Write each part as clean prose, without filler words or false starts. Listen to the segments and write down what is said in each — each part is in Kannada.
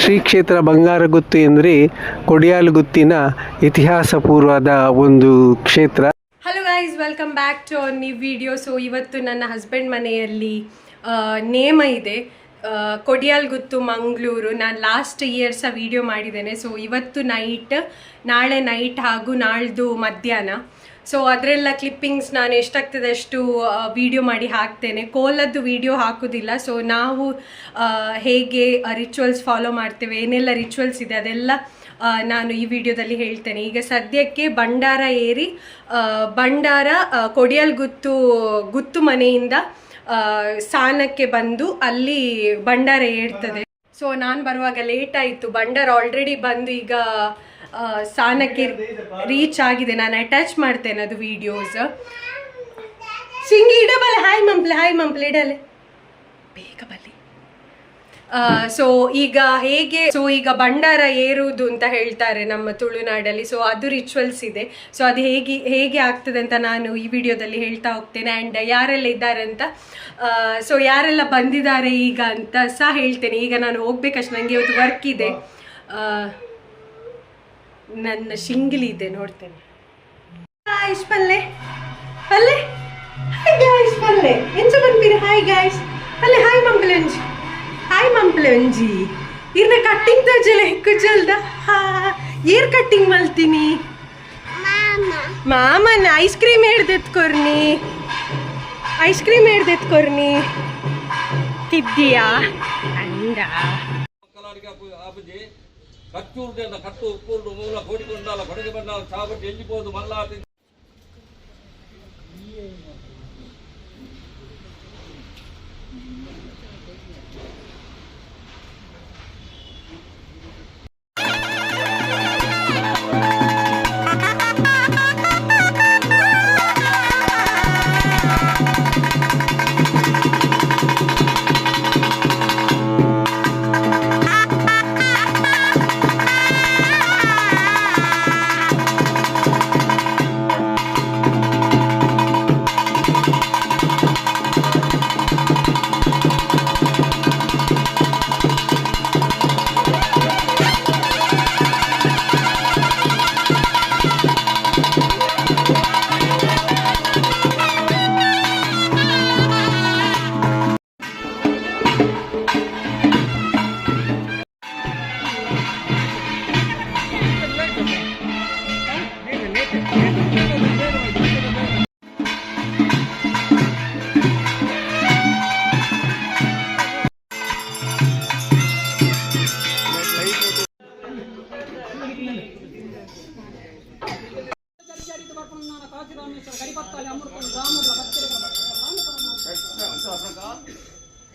ಶ್ರೀ ಕ್ಷೇತ್ರ ಬಂಗಾರಗುತ್ತು ಎಂದರೆ ಕೊಡಿಯಾಲಗುತ್ತಿನ ಇತಿಹಾಸ ಪೂರ್ವದ ಒಂದು ಕ್ಷೇತ್ರ. Hello guys, welcome back to our new video. So ಇವತ್ತು ನನ್ನ ಹಸ್ಬೆಂಡ್ ಮನೆಯಲ್ಲಿ ನೇಮ ಇದೆ, ಕೊಡಿಯಾಲಗುತ್ತು ಮಂಗಳೂರು. ನಾನು ಲಾಸ್ಟ್ ಇಯರ್ ಸಹ ವಿಡಿಯೋ ಮಾಡಿದ್ದೇನೆ. ಸೊ ಇವತ್ತು ನೈಟ್, ನಾಳೆ ನೈಟ್ ಹಾಗೂ ನಾಳ್ದು ಮಧ್ಯಾಹ್ನ. ಸೊ ಅದರೆಲ್ಲ ಕ್ಲಿಪ್ಪಿಂಗ್ಸ್ ನಾನು ಎಷ್ಟಾಗ್ತದೆ ಅಷ್ಟು ವಿಡಿಯೋ ಮಾಡಿ ಹಾಕ್ತೇನೆ. ಕೋಲದ್ದು ವಿಡಿಯೋ ಹಾಕೋದಿಲ್ಲ. ಸೊ ನಾವು ಹೇಗೆ ರಿಚುವಲ್ಸ್ ಫಾಲೋ ಮಾಡ್ತೇವೆ, ಏನೆಲ್ಲ ರಿಚುವಲ್ಸ್ ಇದೆ ಅದೆಲ್ಲ ನಾನು ಈ ವಿಡಿಯೋದಲ್ಲಿ ಹೇಳ್ತೇನೆ. ಈಗ ಸದ್ಯಕ್ಕೆ ಭಂಡಾರ ಏರಿ, ಭಂಡಾರ ಕೊಡಿಯಾಲಗುತ್ತು ಮನೆಯಿಂದ ಸಾನಕ್ಕೆ ಬಂದು ಅಲ್ಲಿ ಭಂಡಾರ ಏರ್ತದೆ. ಸೊ ನಾನು ಬರುವಾಗ ಲೇಟ್ ಆಯಿತು. ಭಂಡಾರ ಆಲ್ರೆಡಿ ಬಂದು ಈಗ ಸಾನಕ್ಕೆ ರೀಚ್ ಆಗಿದೆ. ನಾನು ಅಟ್ಯಾಚ್ ಮಾಡ್ತೇನೆ ಅದು ವಿಡಿಯೋಸ್. ಸಿಂಗಿ ಇಡಬಲ್ಲ, ಹಾಯ್ ಮಂಪ್ಲೆ ಇಡಲೆ ಬೇಗ ಬಲ್ಲಿ. ಸೊ ಈಗ ಭಂಡಾರ ಏರುವುದು ಅಂತ ಹೇಳ್ತಾರೆ ನಮ್ಮ ತುಳುನಾಡಲ್ಲಿ. ಸೊ ಅದು ರಿಚುವಲ್ಸ್ ಇದೆ. ಸೊ ಅದು ಹೇಗೆ ಆಗ್ತದೆ ಅಂತ ನಾನು ಈ ವಿಡಿಯೋದಲ್ಲಿ ಹೇಳ್ತಾ ಹೋಗ್ತೇನೆ. ಆ್ಯಂಡ್ ಯಾರೆಲ್ಲ ಇದ್ದಾರೆ ಅಂತ, ಸೊ ಯಾರೆಲ್ಲ ಬಂದಿದ್ದಾರೆ ಈಗ ಅಂತ ಸಹ ಹೇಳ್ತೇನೆ. ಈಗ ನಾನು ಹೋಗ್ಬೇಕಷ್ಟು, ನನಗೆ ಇವತ್ತು ವರ್ಕ್ ಇದೆ. ನನ್ನ ಶಿಂಗ್ಲಿ ಇದೆ, ನೋಡ್ತೇನೆ. ಗಾಯ್ಸ್ ಪಲ್ಲೆ ಪಲ್ಲೆ, ಹಾಯ್ ಗಾಯ್ಸ್ ಪಲ್ಲೆ ಎಂಚ ಬಂದ್ಬಿರಿ. ಹಾಯ್ ಗಾಯ್ಸ್ ಪಲ್ಲೆ, ಹಾಯ್ ಮಂಪ್ಲಂಜಿ, ಹಾಯ್ ಮಂಪ್ಲಂಜಿ. ಇರ್ನ ಕಟ್ಟಿಂಗ್ ತೋಜಲ ಹೆಕ್ಕು ಜಲ್ದ. ಏರ್ ಕಟ್ಟಿಂಗ್ ಮಲ್ತೀನಿ ಮಾಮನ. ಐಸ್ ಕ್ರೀಮ್ ಹಿಡ್ದೆತ್ಕೊರ್ನಿ, ಐಸ್ ಕ್ರೀಮ್ ಹಿಡ್ದೆತ್ಕೊರ್ನಿ ತಿದ್ದೀಯಾ ಅಂಡ. ಕಚ್ಚೂರ್ದ ಕಟ್ಟು ಉಪ್ಪೂರ್ದು ಮೂಲ ಕೋಡಿಕೊಂಡಾಲ ಕೊಡಗೆ ಬಂದಾಲ ಚಾಬಟ್ಟು ಎಂಜಿಪೋದು ಮಲ್ಲಾತಿ.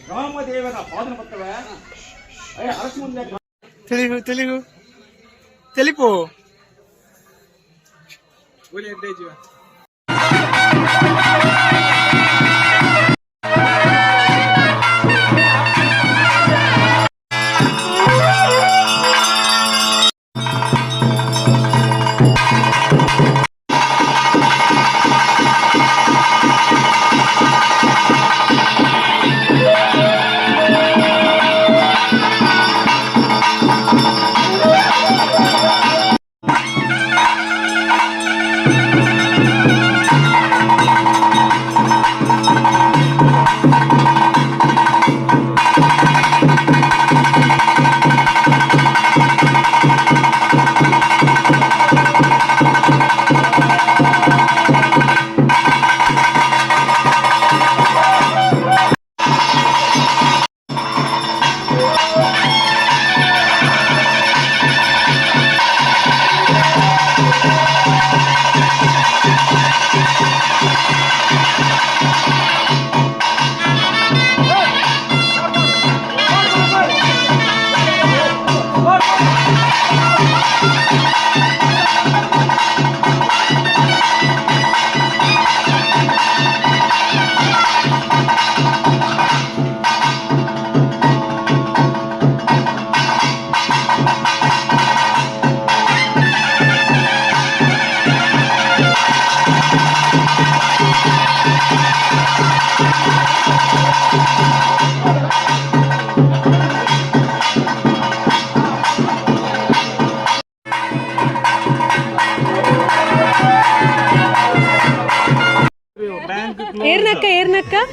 ರಾಮದೇವನ ಪಾದನ ಪತ್ರವೇ ಅರಸು ಮುಂದೆ తెలుపు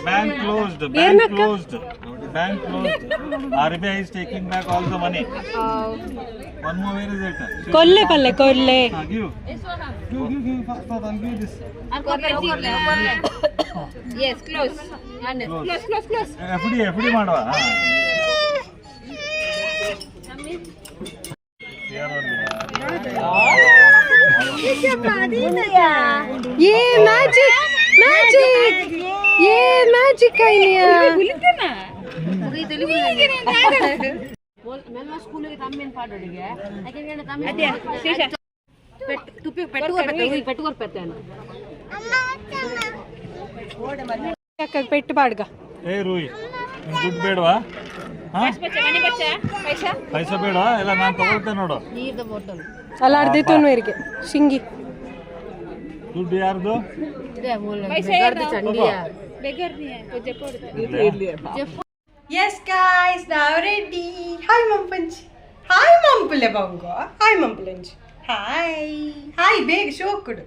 Bank closed. Bank closed. Bank closed. RBI is taking back all the money. One more, where is it? ಕೊಲ್ಲೆ ಪಲ್ಲೆ ಕೊಲ್ಲೆ. Give. Give. Fast. I'll give this. Yes, close. Close. FD ಮಾಡುವ. ये मैजिक ये मैजिक आइलिया ಪೆಟ್ಟು ಬಾಡ್ಗ ಏ ರೂಯ್ ದುಡ್ಡು ಬೇಡವಾ? ಪೈಸಾ ಬೇಡ, ಎಲ್ಲ ನಾನು ತಗೊಳ್ತೇನೆ ನೋಡು. ಅಲ್ಲ ಅರ್ಧಿತೋನ್ವೇರಿಗೆ ಶಿಂಗಿ ದುಡ್ಡು ಯಾರ್ದು? Yes guys, now ready. Hi Mampanji. Hi Mampule Bongo. Hi Mampulanji. Hi big show kudu.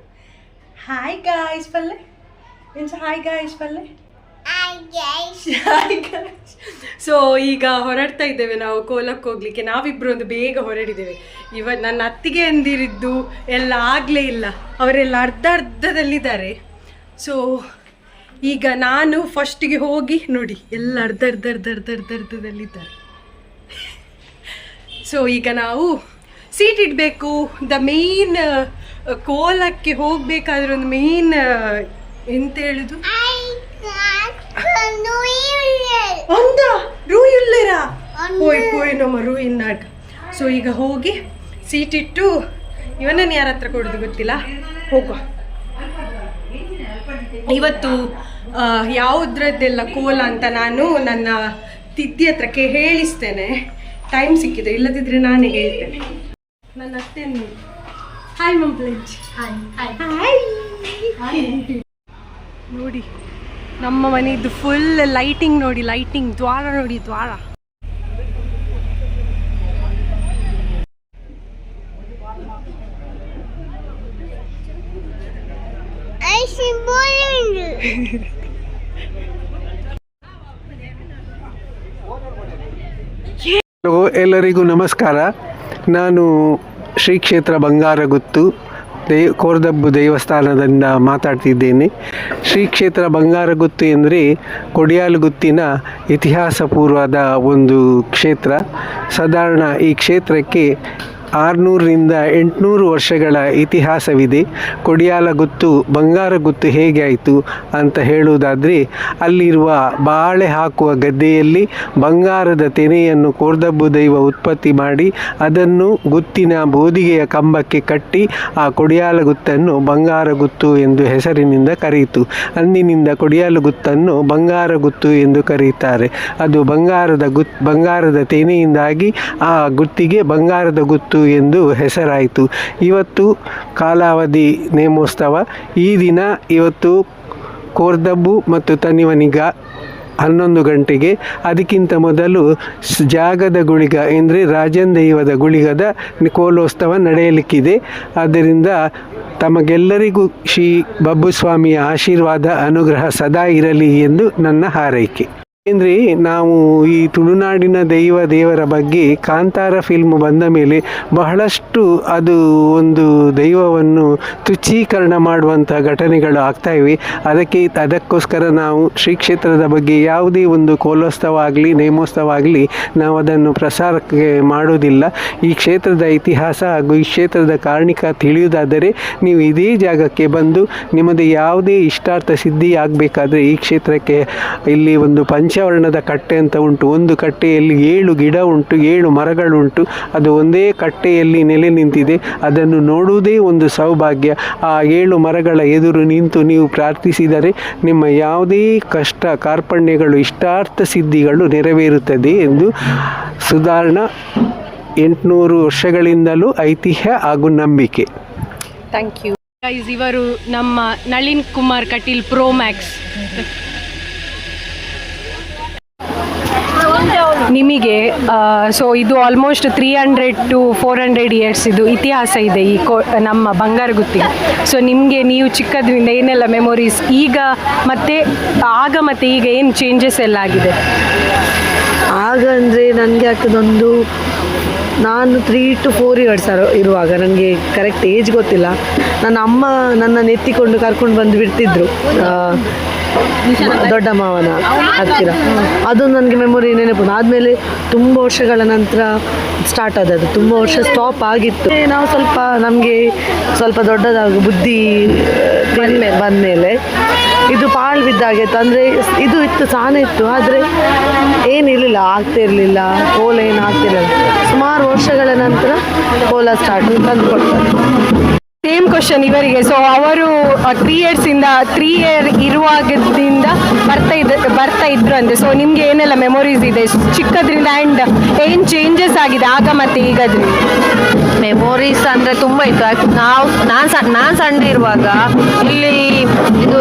Hi guys palle. Hi guys palle. Hi guys. So ಈಗ ಹೊರಡ್ತಾ ಇದ್ದೇವೆ ನಾವು ಕೋಲಕ್ಕೆ ಹೋಗ್ಲಿಕ್ಕೆ. ನಾವಿಬ್ರು ಒಂದು ಬೇಗ ಹೊರಡಿದ್ದೇವೆ. ಇವತ್ತು ನನ್ನ ಅತ್ತಿಗೆ ಅಂದಿರಿದ್ದು ಎಲ್ಲ ಆಗಲೇ ಇಲ್ಲ, ಅವರೆಲ್ಲ ಅರ್ಧದಲ್ಲಿದ್ದಾರೆ. ಸೊ ಈಗ ನಾನು ಫಸ್ಟಿಗೆ ಹೋಗಿ ನೋಡಿ ಎಲ್ಲ ಅರ್ಧದಲ್ಲಿದ್ದಾರೆ. ಸೊ ಈಗ ನಾವು ಸೀಟ್ ಇಡಬೇಕು. ದ ಮೇನ್ ಕೋಲಕ್ಕೆ ಹೋಗಬೇಕಾದ್ರೆ ಒಂದು ಮೇನ್ ಎಂತ ಹೇಳುದು ಅಂದ ರೂಯುಲ್ಲರ ಪೋಯ್ ನಮ್ಮ ರೂಯಿನಾಗ. ಸೊ ಈಗ ಹೋಗಿ ಸೀಟ್ ಇಟ್ಟು ಇವನನ್ನು ಯಾರ ಹತ್ರ ಕೊಡೋದು ಗೊತ್ತಿಲ್ಲ, ಹೋಗುವ. ಇವತ್ತು ಯಾವುದ್ರದ್ದೆಲ್ಲ ಕೋಲ ಅಂತ ನಾನು ನನ್ನ ತಿದ್ದಿ ಹತ್ರಕ್ಕೆ ಹೇಳಿಸ್ತೇನೆ, ಟೈಮ್ ಸಿಕ್ಕಿದೆ, ಇಲ್ಲದಿದ್ರೆ ನಾನೇ ಹೇಳ್ತೇನೆ. ನನ್ನ ಅತ್ತೆಯನ್ನು ಹಾಯ್ ಮಂಪ್ಲೇಜ್. ನೋಡಿ ನಮ್ಮ ಮನೆಯದ್ದು ಫುಲ್ ಲೈಟಿಂಗ್ ನೋಡಿ, ಲೈಟಿಂಗ್ ದ್ವಾರ ನೋಡಿ, ದ್ವಾರ. ಎಲ್ಲರಿಗೂ ನಮಸ್ಕಾರ. ನಾನು ಶ್ರೀ ಕ್ಷೇತ್ರ ಬಂಗಾರಗುತ್ತು ಕೋರ್ದಬ್ಬು ದೇವಸ್ಥಾನದಿಂದ ಮಾತಾಡ್ತಿದ್ದೇನೆ. ಶ್ರೀ ಕ್ಷೇತ್ರ ಬಂಗಾರಗುತ್ತು ಎಂದರೆ ಕೊಡಿಯಾಲಗುತ್ತಿನ ಇತಿಹಾಸ ಪೂರ್ವದ ಒಂದು ಕ್ಷೇತ್ರ. ಸಾಧಾರಣ ಈ ಕ್ಷೇತ್ರಕ್ಕೆ 600ರಿಂದ 800 ವರ್ಷಗಳ ಇತಿಹಾಸವಿದೆ. ಕೊಡಿಯಾಲಗುತ್ತು ಬಂಗಾರಗುತ್ತು ಹೇಗೆ ಆಯಿತು ಅಂತ ಹೇಳುವುದಾದರೆ, ಅಲ್ಲಿರುವ ಬಾಳೆ ಹಾಕುವ ಗದ್ದೆಯಲ್ಲಿ ಬಂಗಾರದ ತೆನೆಯನ್ನು ಕೋರ್ದಬ್ಬು ದೈವ ಉತ್ಪತ್ತಿ ಮಾಡಿ ಅದನ್ನು ಗುತ್ತಿನ ಬೋದಿಗೆಯ ಕಂಬಕ್ಕೆ ಕಟ್ಟಿ ಆ ಕೊಡಿಯಾಲಗುತ್ತನ್ನು ಬಂಗಾರಗುತ್ತು ಎಂದು ಹೆಸರಿನಿಂದ ಕರೆಯಿತು. ಅಂದಿನಿಂದ ಕೊಡಿಯಾಲಗುತ್ತನ್ನು ಬಂಗಾರಗುತ್ತು ಎಂದು ಕರೆಯುತ್ತಾರೆ. ಅದು ಬಂಗಾರದ ತೆನೆಯಿಂದಾಗಿ ಆ ಗುತ್ತಿಗೆ ಬಂಗಾರದ ಗುತ್ತು ಎಂದು ಹೆಸರಾಯಿತು. ಇವತ್ತು ಕಾಲಾವಧಿ ನೇಮೋತ್ಸವ. ಈ ದಿನ ಇವತ್ತು ಕೋರ್ದಬ್ಬು ಮತ್ತು ತನಿವನಿಗ 11 ಗಂಟೆಗೆ, ಅದಕ್ಕಿಂತ ಮೊದಲು ಜಾಗದ ಗುಳಿಗ ಅಂದರೆ ರಾಜನ್ ದೈವದ ಗುಳಿಗದ ಕೋಲೋತ್ಸವ ನಡೆಯಲಿಕ್ಕಿದೆ. ಆದ್ದರಿಂದ ತಮಗೆಲ್ಲರಿಗೂ ಶ್ರೀ ಬಬ್ಬುಸ್ವಾಮಿಯ ಆಶೀರ್ವಾದ ಅನುಗ್ರಹ ಸದಾ ಇರಲಿ ಎಂದು ನನ್ನ ಹಾರೈಕೆ. ಅಂದರೆ ನಾವು ಈ ತುಳುನಾಡಿನ ದೇವರ ಬಗ್ಗೆ ಕಾಂತಾರ ಫಿಲ್ಮ್ ಬಂದ ಮೇಲೆ ಬಹಳಷ್ಟು ಅದು ಒಂದು ದೈವವನ್ನು ತುಚ್ಛೀಕರಣ ಮಾಡುವಂಥ ಘಟನೆಗಳು ಆಗ್ತಾಯಿವೆ. ಅದಕ್ಕೋಸ್ಕರ ನಾವು ಶ್ರೀ ಕ್ಷೇತ್ರದ ಬಗ್ಗೆ ಯಾವುದೇ ಒಂದು ಕೋಲೋತ್ಸವ ಆಗಲಿ ನೇಮೋತ್ಸವ ಆಗಲಿ ನಾವು ಅದನ್ನು ಪ್ರಸಾರಕ್ಕೆ ಮಾಡೋದಿಲ್ಲ. ಈ ಕ್ಷೇತ್ರದ ಇತಿಹಾಸ ಹಾಗೂ ಈ ಕ್ಷೇತ್ರದ ಕಾರಣಿಕ ತಿಳಿಯುವುದಾದರೆ ನೀವು ಇದೇ ಜಾಗಕ್ಕೆ ಬಂದು ನಿಮ್ಮದು ಯಾವುದೇ ಇಷ್ಟಾರ್ಥ ಸಿದ್ಧಿ ಆಗಬೇಕಾದ್ರೆ ಈ ಕ್ಷೇತ್ರಕ್ಕೆ, ಇಲ್ಲಿ ಒಂದು ಪಂಚವರ್ಣದ ಕಟ್ಟೆ ಅಂತ ಉಂಟು. ಒಂದು ಕಟ್ಟೆಯಲ್ಲಿ 7 ಗಿಡ ಉಂಟು, 7 ಮರಗಳುಂಟು. ಅದು ಒಂದೇ ಕಟ್ಟೆಯಲ್ಲಿ ನೆಲೆ ನಿಂತಿದೆ. ಅದನ್ನು ನೋಡುವುದೇ ಒಂದು ಸೌಭಾಗ್ಯ. ಆ 7 ಮರಗಳ ಎದುರು ನಿಂತು ನೀವು ಪ್ರಾರ್ಥಿಸಿದರೆ ನಿಮ್ಮ ಯಾವುದೇ ಕಷ್ಟ ಕಾರ್ಪಣ್ಯಗಳು ಇಷ್ಟಾರ್ಥ ಸಿದ್ಧಿಗಳು ನೆರವೇರುತ್ತದೆ ಎಂದು ಸುಧಾರಣ 800 ವರ್ಷಗಳಿಂದಲೂ ಐತಿಹ್ಯ ಹಾಗೂ ನಂಬಿಕೆ. Thank you guys. ಇವರು ನಮ್ಮ ನಳಿನ್ ಕುಮಾರ್ ಕಟೀಲ್ ಪ್ರೋ ಮ್ಯಾಕ್ಸ್. ನಿಮಗೆ ಸೊ ಇದು ಆಲ್ಮೋಸ್ಟ್ 300 to 400 ಇಯರ್ಸ್ ಇದು ಇತಿಹಾಸ ಇದೆ ಈ ನಮ್ಮ ಬಂಗಾರಗುತ್ತಿಗೆ. ಸೊ ನಿಮಗೆ ನೀವು ಚಿಕ್ಕದ್ರಿಂದ ಏನೆಲ್ಲ ಮೆಮೊರೀಸ್ ಈಗ ಮತ್ತು ಆಗ ಮತ್ತು ಈಗ ಏನು ಚೇಂಜಸ್ ಎಲ್ಲ ಆಗಿದೆ? ಆಗ ಅಂದರೆ ನನಗೆ ಆಗ್ತದೊಂದು ನಾನು 3 to 4 ಇಯರ್ಸ್ ಇರುವಾಗ, ನನಗೆ ಕರೆಕ್ಟ್ ಏಜ್ ಗೊತ್ತಿಲ್ಲ, ನನ್ನ ಅಮ್ಮ ನನ್ನನ್ನು ಎತ್ತಿಕೊಂಡು ಕರ್ಕೊಂಡು ಬಂದು ಬಿಡ್ತಿದ್ರು ದೊಡ್ಡ ಮಾವನ ಹತ್ತಿರ. ಅದು ನನಗೆ ಮೆಮೊರಿ ನೆನಪು. ಆದಮೇಲೆ ತುಂಬ ವರ್ಷಗಳ ನಂತರ ಸ್ಟಾರ್ಟ್ ಆದದ್ದು, ತುಂಬ ವರ್ಷ ಸ್ಟಾಪ್ ಆಗಿತ್ತು. ನಾವು ನಮಗೆ ಸ್ವಲ್ಪ ದೊಡ್ಡದಾಗಿ ಬುದ್ಧಿ ಬಂದಮೇಲೆ ಇದು ಪಾಳು ಬಿದ್ದಾಗಿತ್ತು. ಅಂದರೆ ಇದು ಇತ್ತು, ಸಾನ ಇತ್ತು, ಆದರೆ ಏನಿರಲಿಲ್ಲ, ಆಗ್ತಾ ಇರಲಿಲ್ಲ, ಕೋಲ ಏನು ಆಗ್ತಿರಲಿಲ್ಲ. ಸುಮಾರು ವರ್ಷಗಳ ನಂತರ ಕೋಲ ಸ್ಟಾರ್ಟ್ ತಂದು ಕೊಡ್ತಾರೆ. ಸೇಮ್ ಕ್ವಶನ್ ಇವರಿಗೆ. ಸೊ ಅವರು 3 ಇಯರ್ ಇರುವಾಗದಿಂದ ಬರ್ತಾ ಇದ್ರು ಅಂತೆ. ಸೊ ನಿಮಗೆ ಏನೆಲ್ಲ ಮೆಮೊರೀಸ್ ಇದೆ ಚಿಕ್ಕದ್ರಿಂದ ಆ್ಯಂಡ್ ಏನು ಚೇಂಜಸ್ ಆಗಿದೆ ಆಗ ಮತ್ತು ಈಗದ್ರಿಂದ? ಮೆಮೊರೀಸ್ ಅಂದರೆ ತುಂಬ ಇತ್ತು. ನಾನು ಸಣ್ಣ ಇರುವಾಗ ಇಲ್ಲಿ ಇದು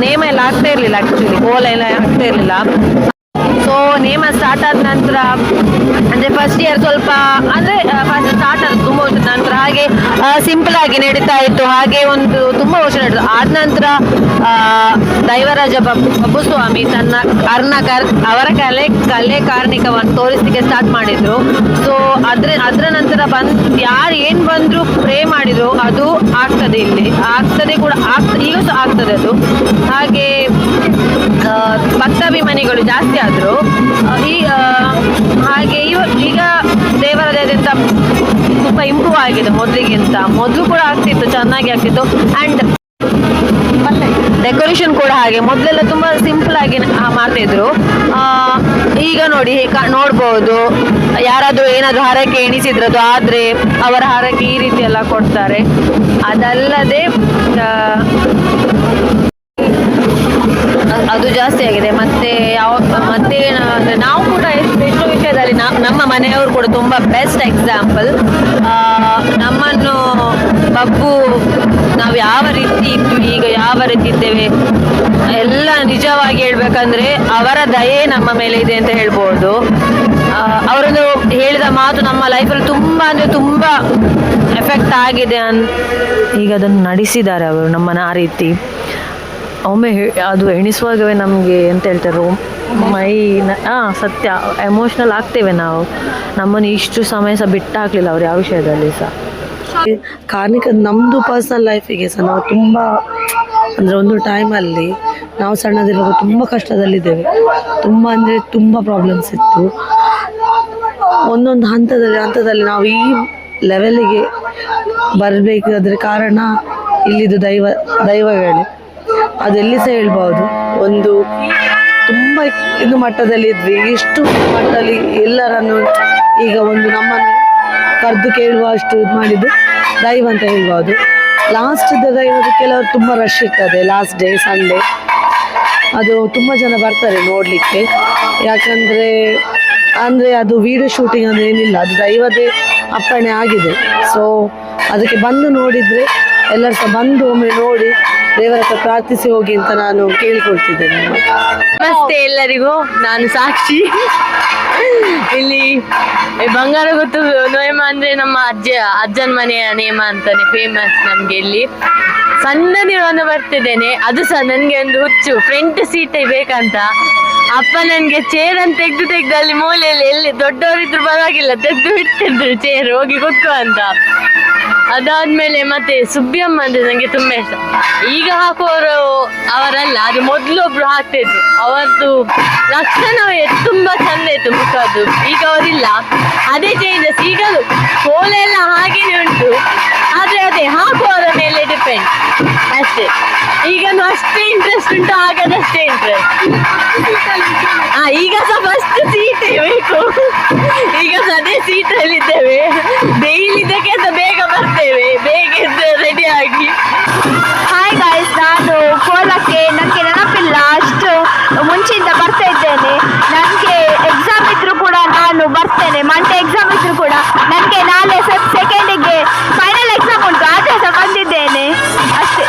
ನೇಮ ಎಲ್ಲ ಆಗ್ತಾ ಇರಲಿಲ್ಲ, ಆ್ಯಕ್ಚುಲಿ ಕೋಲ ಎಲ್ಲ ಆಗ್ತಾ ಇರಲಿಲ್ಲ. ಸೊ ನೇಮ ಸ್ಟಾರ್ಟ್ ಆದ ನಂತರ ಅಂದರೆ ಫಸ್ಟ್ ಇಯರ್ ಸ್ವಲ್ಪ ಅಂದರೆ ಫಸ್ಟ್ ಸ್ಟಾರ್ಟ್ ಆದ ತುಂಬ ವರ್ಷದ ನಂತರ ಹಾಗೆ ಸಿಂಪಲ್ ಆಗಿ ನಡೀತಾ ಇತ್ತು. ಹಾಗೆ ಒಂದು ತುಂಬ ವರ್ಷ ನಡೆದು ಆದ ನಂತರ ದೈವರಾಜ ಬಬ್ಬುಸ್ವಾಮಿ ತನ್ನ ಅವರ ಕಲೆ ಕಾರ್ಣಿಕವನ್ನು ತೋರಿಸಲಿಕ್ಕೆ ಸ್ಟಾರ್ಟ್ ಮಾಡಿದ್ರು. ಸೊ ಅದರ ನಂತರ ಯಾರು ಏನು ಬಂದರೂ ಪ್ರೇ ಮಾಡಿದ್ರು ಅದು ಆಗ್ತದೆ, ಇಲ್ಲಿ ಆಗ್ತದೆ ಕೂಡ, ಈಗ ಸಹ ಆಗ್ತದೆ ಅದು. ಹಾಗೆ ಭಕ್ತಾಭಿಮಾನಿಗಳು ಜಾಸ್ತಿ ಆದರು. ಹಾಗೆ ಈಗ ದೇವರ ದಯದಿಂದ ತುಂಬ ಇಂಪ್ರೂವ್ ಆಗಿದೆ ಮೊದಲಿಗಿಂತ. ಮೊದಲು ಕೂಡ ಆಗ್ತಿತ್ತು, ಚೆನ್ನಾಗಿ ಆಗ್ತಿತ್ತು. ಆ್ಯಂಡ್ ಡೆಕೋರೇಷನ್ ಕೂಡ ಹಾಗೆ ಮೊದಲೆಲ್ಲ ತುಂಬ ಸಿಂಪಲ್ ಆಗಿ ಮಾಡ್ತಿದ್ರು. ಈಗ ನೋಡಿ ನೋಡ್ಬೋದು, ಯಾರಾದರೂ ಏನಾದರೂ ಹರಕೆ ಎಣಿಸಿದ್ರದು ಆದರೆ ಅವರ ಹರಕೆ ಈ ರೀತಿ ಎಲ್ಲ ಕೊಡ್ತಾರೆ. ಅದಲ್ಲದೆ ಅದು ಜಾಸ್ತಿ ಆಗಿದೆ. ಮತ್ತೆ ನಾವು ಕೂಡ ಎಷ್ಟೋ ವಿಷಯದಲ್ಲಿ ನಮ್ಮ ಮನೆಯವರು ಕೂಡ ತುಂಬ ಬೆಸ್ಟ್ ಎಕ್ಸಾಂಪಲ್. ನಮ್ಮನ್ನು ನಾವು ಯಾವ ರೀತಿ ಇದ್ದು ಈಗ ಯಾವ ರೀತಿ ಇದ್ದೇವೆ ಎಲ್ಲ ನಿಜವಾಗಿ ಹೇಳ್ಬೇಕಂದ್ರೆ ಅವರ ದಯೆ ನಮ್ಮ ಮೇಲೆ ಇದೆ ಅಂತ ಹೇಳ್ಬೋದು. ಅವರೊಂದು ಹೇಳಿದ ಮಾತು ನಮ್ಮ ಲೈಫಲ್ಲಿ ತುಂಬ ಅಂದರೆ ತುಂಬ ಎಫೆಕ್ಟ್ ಆಗಿದೆ. ಈಗ ಅದನ್ನು ನಡೆಸಿದ್ದಾರೆ ಅವರು ನಮ್ಮನ್ನು ಆ ರೀತಿ. ಒಮ್ಮೆ ಅದು ಎಣಿಸುವಾಗವೇ ನಮಗೆ ಎಂತ ಹೇಳ್ತಾರೆ, ಸತ್ಯ ಎಮೋಷ್ನಲ್ ಆಗ್ತೇವೆ ನಾವು. ನಮ್ಮನ್ನು ಇಷ್ಟು ಸಮಯ ಸಹ ಬಿಟ್ಟಾಗಲಿಲ್ಲ ಅವ್ರು ಯಾವ ವಿಷಯದಲ್ಲಿ ಸಹ. ಕಾರ್ಣಿಕ ನಮ್ಮದು ಪರ್ಸ್ನಲ್ ಲೈಫಿಗೆ ಸಹ ನಾವು ತುಂಬ ಅಂದರೆ ಒಂದು ಟೈಮಲ್ಲಿ ನಾವು ಸಣ್ಣದಿರುವಾಗ ತುಂಬ ಕಷ್ಟದಲ್ಲಿದ್ದೇವೆ. ತುಂಬ ಅಂದರೆ ತುಂಬ ಪ್ರಾಬ್ಲಮ್ಸ್ ಇತ್ತು. ಒಂದೊಂದು ಹಂತದಲ್ಲಿ ನಾವು ಈ ಲೆವೆಲಿಗೆ ಬರಬೇಕಾದ್ರೆ ಕಾರಣ ಇಲ್ಲಿದ್ದು ದೈವಗಳೇ. ಅದೆಲ್ಲಿ ಸಹ ಹೇಳ್ಬೋದು. ಒಂದು ತುಂಬ ಇದು ಮಟ್ಟದಲ್ಲಿ ಇದ್ವಿ, ಇಷ್ಟು ಮಟ್ಟದಲ್ಲಿ ಎಲ್ಲರನ್ನು ಈಗ ಒಂದು ನಮ್ಮನ್ನು ಕರೆದು ಕೇಳುವಷ್ಟು ಇದು ಮಾಡಿದ್ದು ದೈವ ಅಂತ ಹೇಳ್ಬೋದು. ಲಾಸ್ಟ್ ದೈವದ ಕೆಲವರು ತುಂಬ ರಶ್ ಇರ್ತದೆ. ಲಾಸ್ಟ್ ಡೇ ಸಂಡೇ ಅದು ತುಂಬ ಜನ ಬರ್ತಾರೆ ನೋಡಲಿಕ್ಕೆ. ಯಾಕಂದರೆ ಅದು ವಿಡಿಯೋ ಶೂಟಿಂಗ್ ಅಂದರೆ ಏನಿಲ್ಲ, ಅದು ದೈವದೇ ಅಪ್ಪಣೆ ಆಗಿದೆ. ಸೊ ಅದಕ್ಕೆ ಬಂದು ನೋಡಿದರೆ ಎಲ್ಲರೂ ಸಹ ಬಂದು ಒಮ್ಮೆ ನೋಡಿ ದೇವರ ಹತ್ರ ಪ್ರಾರ್ಥಿಸಿ ಹೋಗಿ ಅಂತ ನಾನು ಕೇಳಿಕೊಳ್ತಿದ್ದೇನೆ. ನಮಸ್ತೆ ಎಲ್ಲರಿಗೂ, ನಾನು ಸಾಕ್ಷಿ. ಇಲ್ಲಿ ಬಂಗಾರಗುತ್ತು ನೇಮ ಅಂದರೆ ನಮ್ಮ ಅಜ್ಜನ ಮನೆಯ ನೇಮ ಅಂತಾನೆ ಫೇಮಸ್. ನಮಗೆ ಇಲ್ಲಿ ಸಣ್ಣದಿರುವಾಗ ಬರ್ತಿದ್ದೇನೆ. ಅದು ಸಹ ನನಗೆ ಒಂದು ಹುಚ್ಚು, ಫ್ರಂಟ್ ಸೀಟ್ ಬೇಕಂತ. ಅಪ್ಪ ನನಗೆ ಚೇರ್ ಅಂತ ತೆಗ್ದು ಅಲ್ಲಿ ಮೂಲೆಯಲ್ಲಿ ಎಲ್ಲಿ ದೊಡ್ಡವರಿದ್ರು ಪರವಾಗಿಲ್ಲ ತೆಗ್ದು ಬಿಡ್ತಿದ್ರು ಚೇರ್, ಹೋಗಿ ಕೂತ್ಕೋ ಅಂತ. ಅದಾದ್ಮೇಲೆ ಮತ್ತೆ ಸುಬ್ಬಿಯಮ್ಮ ಅಂದ್ರೆ ನನಗೆ ತುಂಬಾ ಇಷ್ಟ. ಈಗ ಹಾಕುವವರು ಅವರಲ್ಲ, ಅದು ಮೊದಲೊಬ್ರು ಹಾಕ್ತಿದ್ರು. ಅವರದ್ದು ಲಕ್ಷಣವೇ ತುಂಬಾ ಚಂದ ಇತ್ತು ಮುಖದ್ದು. ಈಗ ಅವರಿಲ್ಲ, ಅದೇ ಚೇಂಜಸ್. ಈಗ ಕೋಲ ಎಲ್ಲ ಹಾಗೇನೆ ಉಂಟು, ಆದ್ರೆ ಅದೇ ಹಾಕುವವರ ಮೇಲೆ ಡಿಪೆಂಡ್ ಅಷ್ಟೇ. ಈಗನು ಅಷ್ಟೇ ಇಂಟ್ರೆಸ್ಟ್ ಉಂಟು, ಆಗದಷ್ಟೇ ಇಂಟ್ರೆಸ್ಟ್. ಈಗ ಸಹ ಫಸ್ಟ್ ಸೀಟ್ ಬೇಕು. ಈಗ ಸಹ ಅದೇ ಸೀಟಲ್ಲಿ ಇದ್ದೇವೆ. ಡೈಲಿ ಇದಕ್ಕೆ ಸಹ ಬೇಗ ಬರ್ತೇವೆ, ಬೇಗ ರೆಡಿ ಆಗಿ. ಹಾಯ್ ಗಾಯ್ಸ್, ನಾನು ಕೋಲಕ್ಕೆ ನನಗೆ ನೆನಪಿಲ್ಲ, ಅಷ್ಟು ಮುಂಚೆಯಿಂದ ಬರ್ತಾ ಇದ್ದೇನೆ. ನನಗೆ ಎಕ್ಸಾಮ್ ಇದ್ರು ಕೂಡ ನಾನು ಬರ್ತೇನೆ. ಮಂಡೇ ಎಕ್ಸಾಮ್ ಇದ್ರು ಕೂಡ ನನಗೆ ನಾಳೆ ಸೆಕೆಂಡಿಗೆ ಫೈನಲ್ ಎಕ್ಸಾಮ್ ಉಂಟು, ಆದ್ರೆ ಸಹ ಬಂದಿದ್ದೇನೆ ಅಷ್ಟೇ.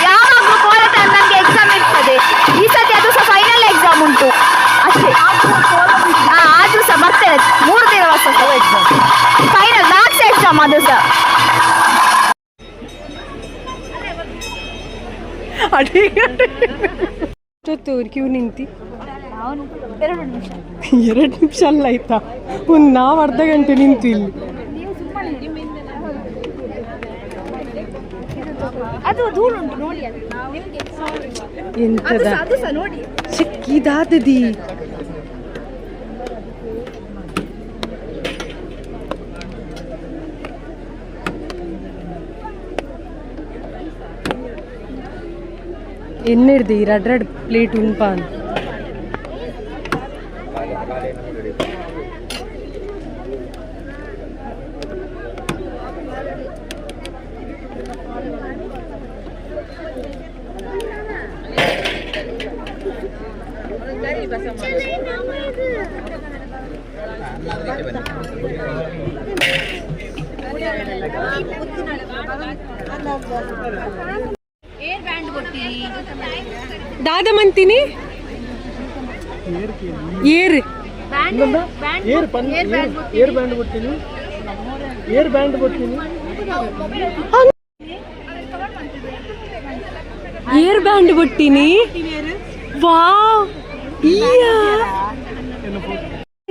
ಯಾವಾಗಲೂ ಕೋಲ ಟೈಮ್ ನನಗೆ ಎಕ್ಸಾಮ್ ಇರ್ತದೆ. ಈ ಸತಿ ಅದು ಸಹ ಫೈನಲ್ ಎಕ್ಸಾಮ್ ಉಂಟು ಮದು ಸಹ. ಅಷ್ಟೊತ್ತು ಕ್ಯೂ ನಿಂತಿ 2 ನಿಮಿಷ. 2 ನಿಮಿಷ ಅಲ್ಲ ಆಯ್ತಾ, ಒಂದು ನಾವು ಅರ್ಧ ಗಂಟೆ ನಿಂತು ಇಲ್ಲಿ. ಅದು ದೂರ ಉಂಟು ನೋಡಿ, ಅದು ಎಂತದ ಅದು ಸಹ ನೋಡಿ. ಚಿಕ್ಕಿದಾದದಿ ಎನ್ನಿಡ್ದು ಈ 2 ಪ್ಲೇಟ್ ಉಂಪ ಅಂತ. ದಾದಮಂತಿನಿ ಏರ್ ಏರ್ ಬ್ಯಾಂಡ್ ಬೊಟ್ಟಿನಿ. ವಾವ್,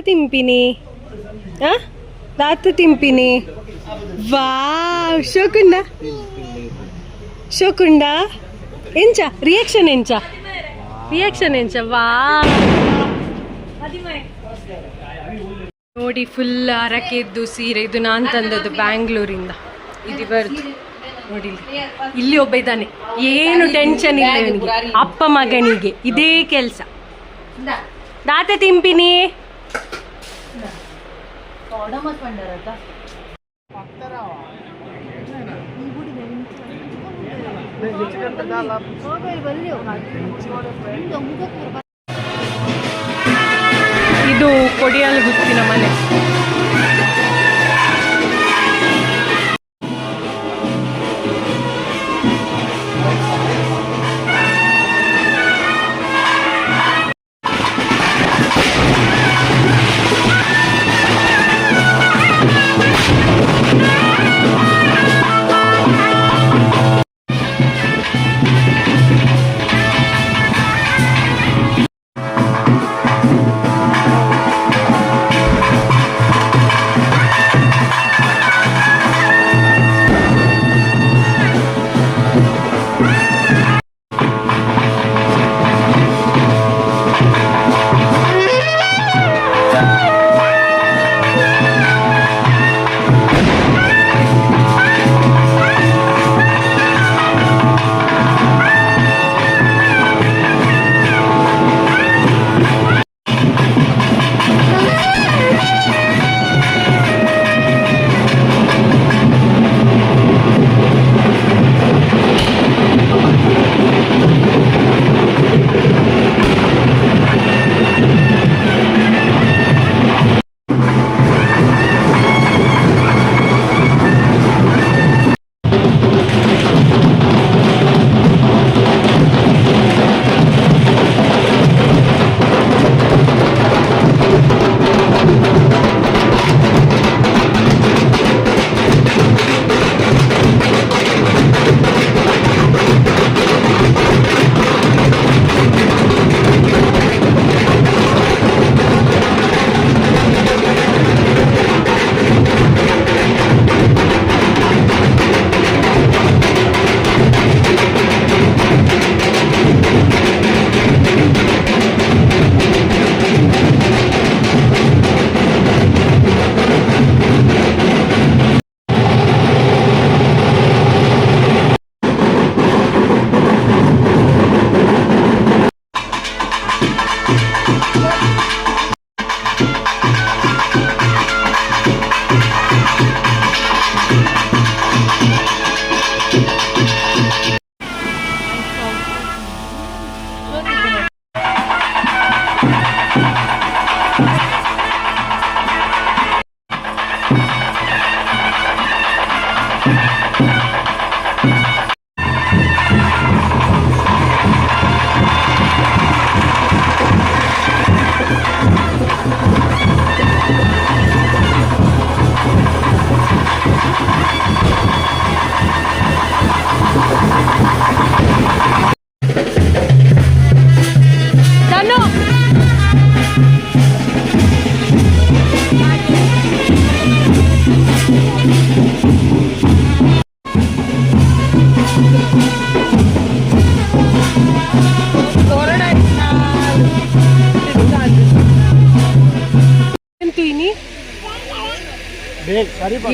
ತಿಂಪಿನಿ ದಾತ ತಿಂಪಿನಿ. ವಾವ್, ಶೋಕುಂಡ ಎಂಚ ರಿಯಾಕ್ಷನ್ ಎಂಚ ವಾ ನೋಡಿ. ಫುಲ್ ಅರಕೆದ್ದು ಸೀರೆ, ಇದು ನಾನು ತಂದದ್ದು ಬ್ಯಾಂಗ್ಳೂರಿಂದ. ಇದು ಬರ್ದು ನೋಡಿ, ಇಲ್ಲಿ ಒಬ್ಬ ಇದ್ದಾನೆ, ಏನು ಟೆನ್ಷನ್ ಇಲ್ಲ ಇವನಿಗೆ. ಅಪ್ಪ ಮಗನಿಗೆ ಇದೇ ಕೆಲಸ. ದಾತ ತಿಂಪಿನಿ. ಇದು ಕೊಡಿಯಾಲ್ ಗುತ್ತಿನ ಮನೆ.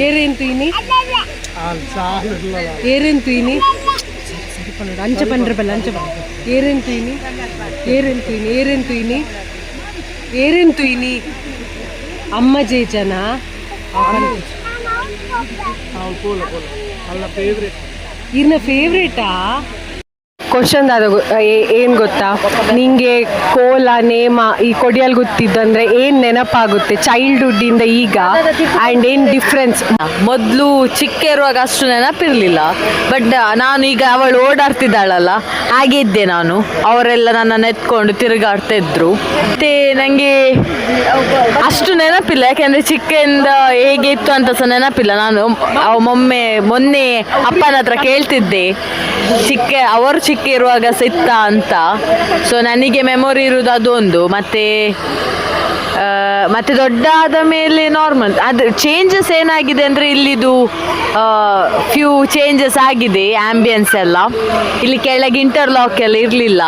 ಏರೇಂತು ಇನಿ ಏರೇಂತು ಇನಿ ಅಂಚ ಪಂಡ್ರೆ ಬಲ್ಲ ಅಂಚ ಏರೇಂತು ಇನಿ ಏರೇಂತು ಇನಿ ಏರೇಂತು ಇನಿ ಏರೇಂತು ಇನಿ ಅಮ್ಮ ಜೇಜನ ಇರ್ನ ಫೇವ್ರೇಟಾ ಕ್ವಶನ್ ಅದು ಏನು ಗೊತ್ತಾ ನಿಂಗೆ ಕೋಲ ನೇಮ ಈ ಕೊಡಿಯಲ್ ಗೊತ್ತಿದ್ದಂದ್ರೆ ಏನು ನೆನಪಾಗುತ್ತೆ ಚೈಲ್ಡ್ಹುಡ್ಡಿಂದ ಈಗ ಆ್ಯಂಡ್ ಏನು ಡಿಫ್ರೆನ್ಸ್? ಮೊದಲು ಚಿಕ್ಕ ಇರುವಾಗ ಅಷ್ಟು ನೆನಪಿರಲಿಲ್ಲ, ಬಟ್ ನಾನು ಈಗ ಅವಳು ಓಡಾಡ್ತಿದ್ದಾಳಲ್ಲ ಹಾಗೆ ಇದ್ದೆ ನಾನು. ಅವರೆಲ್ಲ ನನ್ನನ್ನು ಎತ್ಕೊಂಡು ತಿರುಗಾಡ್ತಾ ಇದ್ರು. ಮತ್ತೆ ನನಗೆ ಅಷ್ಟು ನೆನಪಿಲ್ಲ, ಯಾಕೆಂದರೆ ಚಿಕ್ಕಯಿಂದ ಹೇಗೆ ಇತ್ತು ಅಂತ ಸಹ ನೆನಪಿಲ್ಲ. ನಾನು ಮೊನ್ನೆ ಅಪ್ಪನ ಹತ್ರ ಕೇಳ್ತಿದ್ದೆ ಅವರು ಚಿಕ್ಕ ಇರುವಾಗ ಸಿತ್ತ ಅಂತ. ಸೊ ನನಗೆ ಮೆಮೊರಿ ಇರುವುದು ಅದೊಂದು. ಮತ್ತೆ ದೊಡ್ಡ ಆದ ಮೇಲೆ ನಾರ್ಮಲ್. ಅದು ಚೇಂಜಸ್ ಏನಾಗಿದೆ ಅಂದರೆ ಇಲ್ಲಿದು ಫ್ಯೂ ಚೇಂಜಸ್ ಆಗಿದೆ. ಆ್ಯಂಬಿಯನ್ಸ್ ಎಲ್ಲ ಇಲ್ಲಿ ಕೆಳಗೆ ಇಂಟರ್ಲಾಕ್ ಎಲ್ಲ ಇರಲಿಲ್ಲ,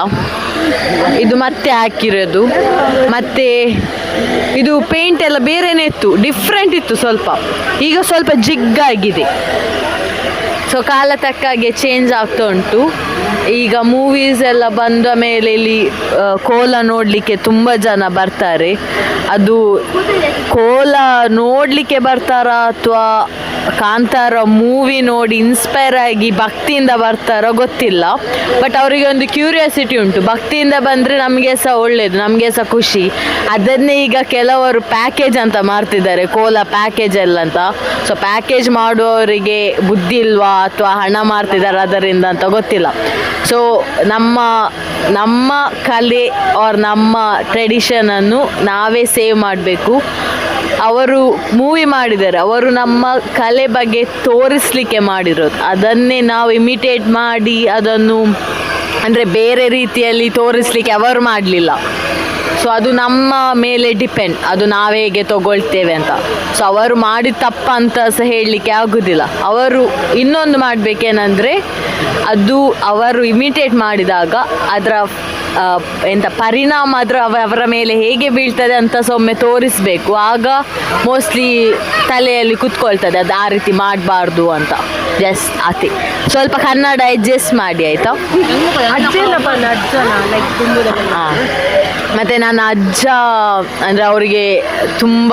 ಇದು ಮತ್ತೆ ಹಾಕಿರೋದು. ಮತ್ತು ಇದು ಪೇಂಟ್ ಎಲ್ಲ ಬೇರೆನೇ ಇತ್ತು, ಡಿಫ್ರೆಂಟ್ ಇತ್ತು ಸ್ವಲ್ಪ. ಈಗ ಸ್ವಲ್ಪ ಜಿಗ್ಗಾಗಿದೆ. ಸೊ ಕಾಲ ತಕ್ಕಾಗೆ ಚೇಂಜ್ ಆಗ್ತಾ ಉಂಟು. ಈಗ ಮೂವೀಸ್ ಎಲ್ಲ ಬಂದ ಮೇಲೆ ಇಲ್ಲಿ ಕೋಲ ನೋಡಲಿಕ್ಕೆ ತುಂಬ ಜನ ಬರ್ತಾರೆ. ಅದು ಕೋಲ ನೋಡಲಿಕ್ಕೆ ಬರ್ತಾರಾ ಅಥವಾ ಕಾಂತಾರ ಮೂವಿ ನೋಡಿ ಇನ್ಸ್ಪೈರ್ ಆಗಿ ಭಕ್ತಿಯಿಂದ ಬರ್ತಾರೋ ಗೊತ್ತಿಲ್ಲ. ಬಟ್ ಅವರಿಗೆ ಒಂದು ಕ್ಯೂರಿಯಾಸಿಟಿ ಉಂಟು. ಭಕ್ತಿಯಿಂದ ಬಂದರೆ ನಮಗೆ ಸಹ ಒಳ್ಳೆಯದು, ನಮಗೆ ಸಹ ಖುಷಿ. ಅದನ್ನೇ ಈಗ ಕೆಲವರು ಪ್ಯಾಕೇಜ್ ಅಂತ ಮಾಡ್ತಿದ್ದಾರೆ, ಕೋಲ ಪ್ಯಾಕೇಜ್ ಎಲ್ಲ ಅಂತ. ಸೊ ಪ್ಯಾಕೇಜ್ ಮಾಡುವವರಿಗೆ ಬುದ್ಧಿ ಇಲ್ವಾ ಅಥವಾ ಹಣ ಮಾಡ್ತಿದ್ದಾರೆ ಅದರಿಂದ ಅಂತ ಗೊತ್ತಿಲ್ಲ. ಸೊ ನಮ್ಮ ಕಲೆ ಆರ್ ನಮ್ಮ ಟ್ರೆಡಿಷನನ್ನು ನಾವೇ ಸೇವ್ ಮಾಡಬೇಕು. ಅವರು ಮೂವಿ ಮಾಡಿದ್ದಾರೆ, ಅವರು ನಮ್ಮ ಕಲೆ ಬಗ್ಗೆ ತೋರಿಸಲಿಕ್ಕೆ ಮಾಡಿರೋದು. ಅದನ್ನೇ ನಾವು ಇಮಿಟೇಟ್ ಮಾಡಿ ಅದನ್ನು ಅಂದರೆ ಬೇರೆ ರೀತಿಯಲ್ಲಿ ತೋರಿಸಲಿಕ್ಕೆ ಅವರು ಮಾಡಲಿಲ್ಲ. ಸೊ ಅದು ನಮ್ಮ ಮೇಲೆ ಡಿಪೆಂಡ್, ಅದು ನಾವು ಹೇಗೆ ತಗೊಳ್ತೇವೆ ಅಂತ. ಸೊ ಅವರು ಮಾಡಿದ ತಪ್ಪ ಅಂತ ಸಹ ಹೇಳಲಿಕ್ಕೆ ಆಗೋದಿಲ್ಲ. ಅವರು ಇನ್ನೊಂದು ಮಾಡಬೇಕೇನೆಂದರೆ ಅದು ಅವರು ಇಮಿಟೇಟ್ ಮಾಡಿದಾಗ ಅದರ ಪರಿಣಾಮ ಅವರ ಮೇಲೆ ಹೇಗೆ ಬೀಳ್ತದೆ ಅಂತ ಒಮ್ಮೆ ತೋರಿಸಬೇಕು. ಆಗ ಮೋಸ್ಟ್ಲಿ ತಲೆಯಲ್ಲಿ ಕುತ್ಕೊಳ್ತದೆ ಅದು ಆ ರೀತಿ ಮಾಡಬಾರ್ದು ಅಂತ. ಜಸ್ಟ್ ಅತಿ ಸ್ವಲ್ಪ ಕನ್ನಡ ಅಡ್ಜಸ್ಟ್ ಮಾಡಿ ಆಯಿತಾ. ಹಾಂ, ಮತ್ತು ನನ್ನ ಅಜ್ಜ ಅಂದರೆ ಅವರಿಗೆ ತುಂಬ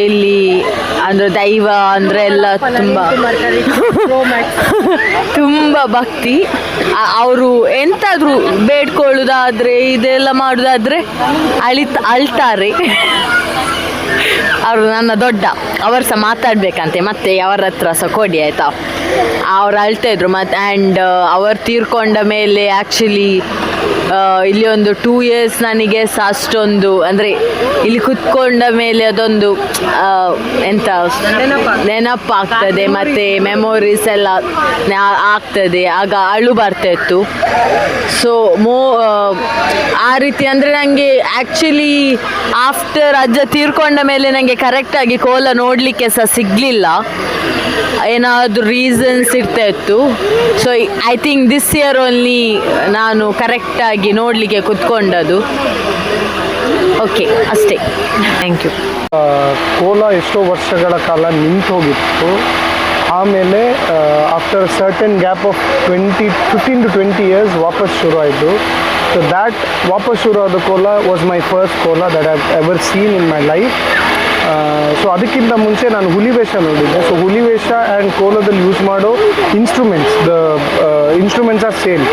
ಇಲ್ಲಿ ಅಂದರೆ ದೈವ ಅಂದರೆ ಎಲ್ಲ ತುಂಬ ಭಕ್ತಿ. ಅವರು ಎಂತಾದರೂ ಬೇಡ್ಕೊಳ್ಳೋದಾದರೆ ಇದೆಲ್ಲ ಮಾಡೋದಾದರೆ ಅಳ್ತಾರೆ. ಅವರು ನನ್ನ ದೊಡ್ಡ, ಅವರು ಸಹ ಮಾತಾಡಬೇಕಂತೆ ಮತ್ತೆ ಅವರ ಹತ್ರ ಸಹ ಕೊಡಿ ಆಯಿತಾ. ಅವ್ರು ಅಳ್ತಾಯಿದ್ರು. ಮತ್ತು ಆ್ಯಂಡ್ ಅವರು ತೀರ್ಕೊಂಡ ಮೇಲೆ ಆ್ಯಕ್ಚುಲಿ ಇಲ್ಲಿ ಒಂದು 2 years ನನಗೆ ಸಹ ಅಷ್ಟೊಂದು ಅಂದರೆ ಇಲ್ಲಿ ಕುತ್ಕೊಂಡ ಮೇಲೆ ಅದೊಂದು ಎಂತ ನೆನಪಾಗ್ತದೆ ಮತ್ತು ಮೆಮೊರೀಸ್ ಎಲ್ಲ ಆಗ್ತದೆ. ಆಗ ಅಳು ಬರ್ತಾಯಿತ್ತು. ಸೊ ಆ ರೀತಿ ಅಂದರೆ ನನಗೆ ಆ್ಯಕ್ಚುಲಿ ಆಫ್ಟರ್ ಅಜ್ಜ ತೀರ್ಕೊಂಡ ಮೇಲೆ ನನಗೆ ಕರೆಕ್ಟಾಗಿ ಕೋಲ ನೋಡಲಿಕ್ಕೆ ಸಹ ಸಿಗಲಿಲ್ಲ, ಏನಾದರೂ ರೀಸನ್ಸ್ ಇರ್ತಾಯಿತ್ತು. So I think this year only ನಾನು ಕರೆಕ್ಟಾಗಿ ನೋಡಲಿಕ್ಕೆ ಕುತ್ಕೊಂಡದ್ದು. ಓಕೆ, ಅಷ್ಟೇ. Thank you. ಕೋಲ ಎಷ್ಟೋ ವರ್ಷಗಳ ಕಾಲ ನಿಂತು ಹೋಗಿತ್ತು. ಆಮೇಲೆ after certain gap of 15 to 20 years ವಾಪಸ್ ಶುರು ಆಯಿತು. ಸೊ ದ್ಯಾಟ್ ವಾಪಸ್ ಶುರು ಆದ Kola was my first Kola that I ever seen in my life. So ಅದಕ್ಕಿಂತ ಮುಂಚೆ ನಾನು ಹುಲಿವೇಷ ನೋಡಿದ್ದೆ. ಸೊ ಹುಲಿವೇಷ ಆ್ಯಂಡ್ ಕೋಲದಲ್ಲಿ ಯೂಸ್ ಮಾಡೋ ಇನ್ಸ್ಟ್ರೂಮೆಂಟ್ಸ್ ಆರ್ ಸೇಮ್.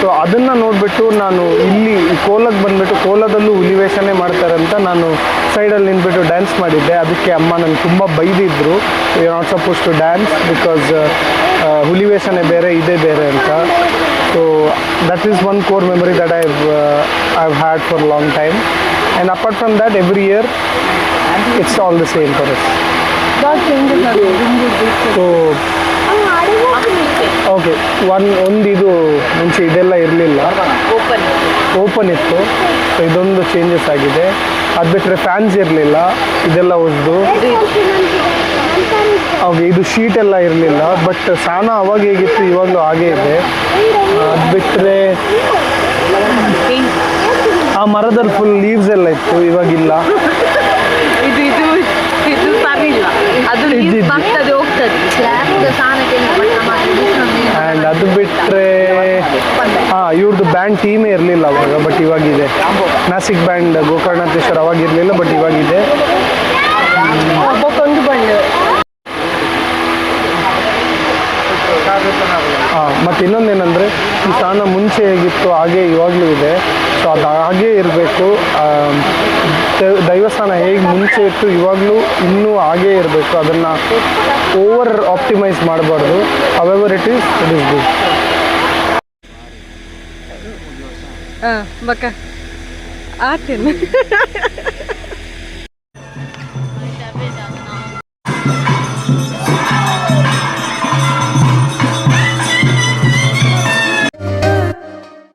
ಸೊ ಅದನ್ನು ನೋಡಿಬಿಟ್ಟು ನಾನು ಇಲ್ಲಿ ಕೋಲಕ್ಕೆ ಬಂದುಬಿಟ್ಟು ಕೋಲದಲ್ಲೂ ಹುಲಿವೇಷನೇ ಮಾಡ್ತಾರೆ ಅಂತ ನಾನು ಸೈಡಲ್ಲಿ ನಿಂತ್ಬಿಟ್ಟು ಡ್ಯಾನ್ಸ್ ಮಾಡಿದ್ದೆ. ಅದಕ್ಕೆ ಅಮ್ಮ ನನಗೆ ತುಂಬ ಬೈದಿದ್ರು, you are not suppose to dance because ಹುಲಿವೇಷನೇ ಬೇರೆ ಇದೇ ಬೇರೆ ಅಂತ. So that is one core memory that I've had for a long time. And apart from that, every year it's all the same for us. So okay, ಒಂದು ಇದು ಮುಂಚೆ ಇದೆಲ್ಲ ಇರಲಿಲ್ಲ, ಓಪನ್ ಇತ್ತು. ಸೊ ಇದೊಂದು ಚೇಂಜಸ್ ಆಗಿದೆ. ಅದು ಬಿಟ್ಟರೆ ಫ್ಯಾನ್ಸ್ ಇರಲಿಲ್ಲ, ಇದೆಲ್ಲ ಹೊಸದು. ಓಕೆ, ಇದು ಶೀಟ್ ಎಲ್ಲ ಇರಲಿಲ್ಲ. ಬಟ್ ಸಾನ ಅವಾಗ ಹೇಗಿತ್ತು ಇವಾಗಲೂ ಹಾಗೇ ಇದೆ. ಅದು ಬಿಟ್ಟರೆ ಆ ಮರದಲ್ಲಿ ಫುಲ್ ಲೀವ್ಸ್ ಎಲ್ಲ ಇತ್ತು, ಇವಾಗಿಲ್ಲ. ಇದು ಸರಿ ಇಲ್ಲ. ಅದು ನೀರು ಇದ್ದಿದ್ದು. ಬರ್ತದೆ ಹೋಗ್ತದೆ ಆ್ಯಂಡ್ ಅದು ಬಿಟ್ಟರೆ ಇವ್ರದ್ದು ಬ್ಯಾಂಡ್ ಟೀಮೇ ಇರಲಿಲ್ಲ ಅವಾಗ, ಬಟ್ ಇವಾಗಿದೆ. ನಾಸಿಕ್ ಬ್ಯಾಂಡ್ ಗೋಕರ್ಣಾಥೇಶ್ವರ ಅವಾಗ ಇರಲಿಲ್ಲ, ಬಟ್ ಇವಾಗಿದೆ. ಒಂದು ಬಂಡು ಮತ್ತು ಇನ್ನೊಂದೇನೆಂದರೆ ಈ ಸ್ಥಾನ ಮುಂಚೆ ಹೇಗಿತ್ತು ಹಾಗೆ ಇವಾಗಲೂ ಇದೆ. ಸೊ ಅದು ಹಾಗೇ ಇರಬೇಕು. ದೈವಸ್ಥಾನ ಹೇಗೆ ಮುಂಚೆ ಇತ್ತು ಇವಾಗಲೂ ಇನ್ನೂ ಹಾಗೇ ಇರಬೇಕು. ಅದನ್ನು ಓವರ್ ಆಪ್ಟಿಮೈಸ್ ಮಾಡಬಾರ್ದು. However it is good. ಬಕ್ಕ ಆತೇನು